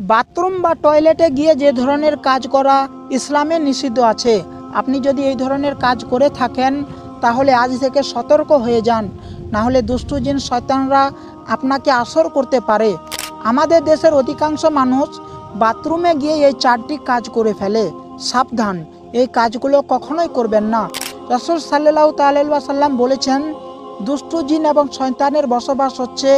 Bathroom বা টয়লেটে গিয়ে যে ধরনের কাজ করা ইসলামে নিষিদ্ধ আছে, আপনি যদি এই ধরনের কাজ করে থাকেন তাহলে আজ থেকে সতর্ক হয়ে যান, না হলে দুষ্টু জিন শয়তানরা আপনাকে আসর করতে পারে। আমাদের দেশের অধিকাংশ মানুষ বাথরুমে গিয়ে এই 4টি কাজ করে ফেলে। সাবধান, এই কাজগুলো কখনোই করবেন না। রাসূল সাল্লাল্লাহু তাআলা সাল্লাম বলেছেন, দুষ্টু জিন এবং শয়তানের বসবাস হচ্ছে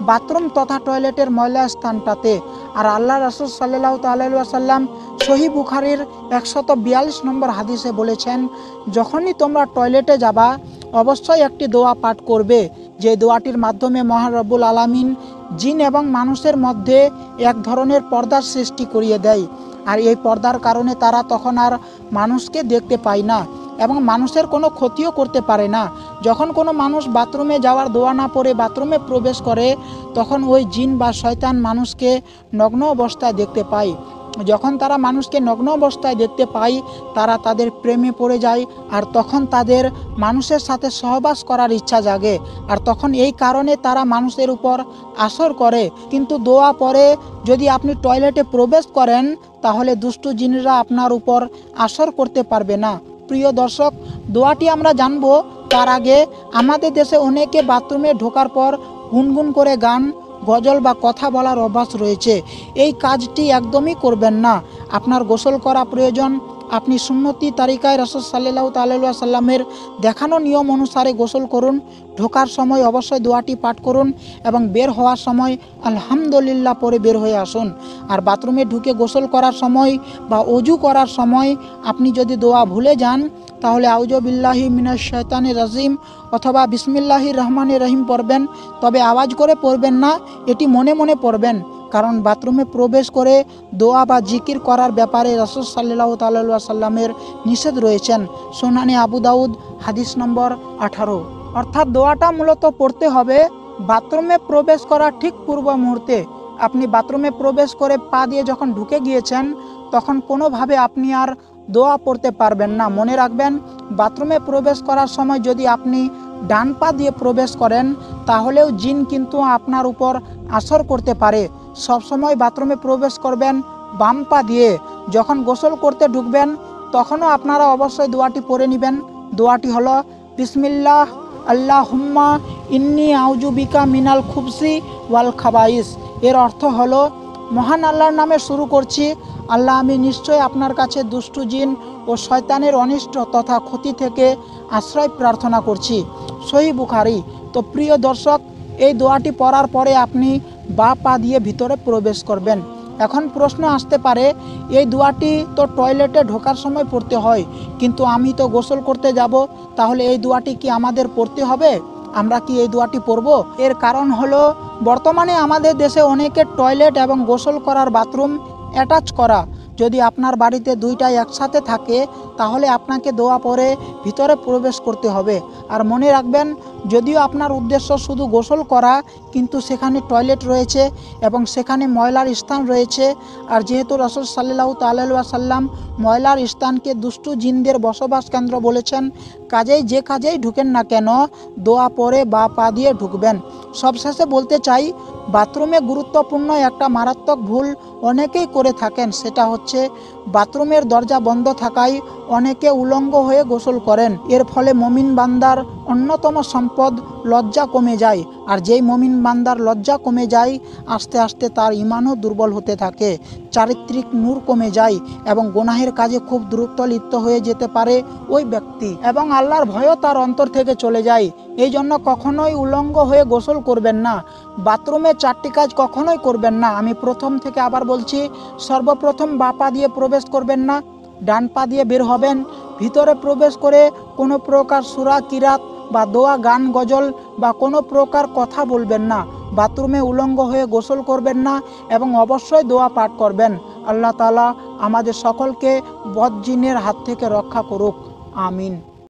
বাথরুম তথা টয়লেটের ময়লা স্থানটাতে। আর আল্লাহ রাসূল সাল্লাল্লাহু তাআলা সাল্লাম সহিহ বুখারীর 142 নম্বর হাদিসে বলেছেন, যখনই তোমরা টয়লেটে যাবা অবশ্যই একটি দোয়া পাঠ করবে, যে দোয়াটির মাধ্যমে মহান রব্বুল আলামিন জিন এবং মানুষের মধ্যে এক ধরনের পর্দার সৃষ্টি করিয়ে দেয়। আর এই পর্দার কারণে তারা তখন আর মানুষকে দেখতে পায় না এবং মানুষের কোনো ক্ষতিও করতে পারে না। যখন কোনো মানুষ বাথরুমে যাওয়ার দোয়া না পড়ে বাথরুমে প্রবেশ করে, তখন ওই জিন বা শয়তান মানুষকে নগ্ন অবস্থায় দেখতে পায়। যখন তারা মানুষকে নগ্ন অবস্থায় দেখতে পায়, তারা তাদের প্রেমে পড়ে যায়, আর তখন তাদের মানুষের সাথে সহবাস করার ইচ্ছা জাগে, আর তখন এই কারণে তারা মানুষের উপর আসর করে। কিন্তু দোয়া পরে যদি আপনি টয়লেটে প্রবেশ করেন, তাহলে দুষ্টু জিনরা আপনার উপর আসর করতে পারবে না। প্রিয় দর্শক, দোয়াটি আমরা জানবো তার আগে আমাদের দেশে অনেকে বাথরুমে ঢোকার পর গুনগুন করে গান, গজল বা কথা বলার অভ্যাস রয়েছে। এই কাজটি একদমই করবেন না। আপনার গোসল করা প্রয়োজন। আপনি সুন্নতি তারিকায় রাসূল সাল্লাল্লাহু তাআলা সাল্লামের দেখানো নিয়ম অনুসারে গোসল করুন। ঢোকার সময় অবশ্যই দোয়াটি পাঠ করুন এবং বের হওয়ার সময় আলহামদুলিল্লাহ পরে বের হয়ে আসুন। আর বাথরুমে ঢুকে গোসল করার সময় বা অজু করার সময় আপনি যদি দোয়া ভুলে যান, তাহলে আউযু বিল্লাহি মিনাশ শাইতানির রাজিম অথবা বিসমিল্লাহির রহমানির রহিম পড়বেন। তবে আওয়াজ করে পড়বেন না, এটি মনে মনে পড়বেন, কারণ বাথরুমে প্রবেশ করে দোয়া বা জিকির করার ব্যাপারে রাসূল সাল্লাল্লাহু তাআলা সাল্লামের নিষেধ রয়েছেন। সুনানে আবু দাউদ হাদিস নম্বর 18। অর্থাৎ দোয়াটা মূলত পড়তে হবে বাথরুমে প্রবেশ করার ঠিক পূর্ব মুহূর্তে। আপনি বাথরুমে প্রবেশ করে পা দিয়ে যখন ঢুকে গিয়েছেন, তখন কোনোভাবে আপনি আর দোয়া পড়তে পারবেন না। মনে রাখবেন, বাথরুমে প্রবেশ করার সময় যদি আপনি ডান পা দিয়ে প্রবেশ করেন, তাহলেও জিন কিন্তু আপনার উপর আসর করতে পারে। সবসময় বাথরুমে প্রবেশ করবেন বাম পা দিয়ে। যখন গোসল করতে ঢুকবেন, তখনও আপনারা অবশ্যই দোয়াটি পড়ে নেবেন। দোয়াটি হলো, বিসমিল্লাহ আল্লাহুম্মা ইন্নী আউযু বিকা মিনাল খুবসি ওয়াল খাবাইস। এর অর্থ হলো, মহান আল্লাহর নামে শুরু করছি। আল্লাহ, আমি নিশ্চয় আপনার কাছে দুষ্টু জিন ও শয়তানের অনিষ্ট তথা ক্ষতি থেকে আশ্রয় প্রার্থনা করছি। সহিহ বুখারী। তো প্রিয় দর্শক, এই দোয়াটি পড়ার পরে আপনি বা পা দিয়ে ভিতরে প্রবেশ করবেন। এখন প্রশ্ন আসতে পারে, এই দোয়াটি তো টয়লেটে ঢোকার সময় পড়তে হয়, কিন্তু আমি তো গোসল করতে যাব, তাহলে এই দোয়াটি কি আমাদের পড়তে হবে? আমরা কি এই দোয়াটি পড়ব? এর কারণ হলো, বর্তমানে আমাদের দেশে অনেকের টয়লেট এবং গোসল করার বাথরুম অ্যাটাচ করা। যদি আপনার বাড়িতে দুইটাই একসাথে থাকে, তাহলে আপনাকে দোয়া পড়ে ভিতরে প্রবেশ করতে হবে। আর মনে রাখবেন, যদিও আপনার উদ্দেশ্য শুধু গোসল করা, কিন্তু সেখানে টয়লেট রয়েছে এবং সেখানে ময়লার স্থান রয়েছে। আর যেহেতু রাসূল সাল্লাল্লাহু তাআলা সাল্লাম ময়লার স্থানকে দুষ্টু জিনদের বসবাস কেন্দ্র বলেছেন, কাজেই যে কাজেই ঢুকেন না কেন, দোয়া পড়ে বা পা দিয়ে ঢুকবেন। সবশেষে বলতে চাই, বাথরুমে গুরুত্বপূর্ণ একটা মারাত্মক ভুল অনেকেই করে থাকেন, সেটা হচ্ছে বাথরুমের দরজা বন্ধ থাকায় অনেকে উলঙ্গ হয়ে গোসল করেন। এর ফলে মুমিন বান্দার অন্যতম সম্পদ লজ্জা কমে যায়। আর যেই মুমিন বান্দার লজ্জা কমে যায়, আস্তে আস্তে তার ঈমানও দুর্বল হতে থাকে, চারিত্রিক নূর কমে যায় এবং গুনাহের কাজে খুব দ্রুত লিপ্ত হয়ে যেতে পারে ওই ব্যক্তি, এবং আল্লাহর ভয়ও তার অন্তর থেকে চলে যায়। এই জন্য কখনোই উলঙ্গ হয়ে গোসল করবেন না। বাথরুমে 4টি কাজ কখনোই করবেন না। আমি প্রথম থেকে আবার বলছি, সর্বপ্রথম বা পা দিয়ে প্রবেশ করবেন না, ডান পা দিয়ে বের হবেন। ভিতরে প্রবেশ করে কোনো প্রকার সূরা কিরাত বা দোয়া, গান, গজল বা কোনো প্রকার কথা বলবেন না। বাথরুমে উলঙ্গ হয়ে গোসল করবেন না এবং অবশ্যই দোয়া পাঠ করবেন। আল্লাহ তাআলা আমাদের সকলকে বদ জিনের হাত থেকে রক্ষা করুক। আমিন।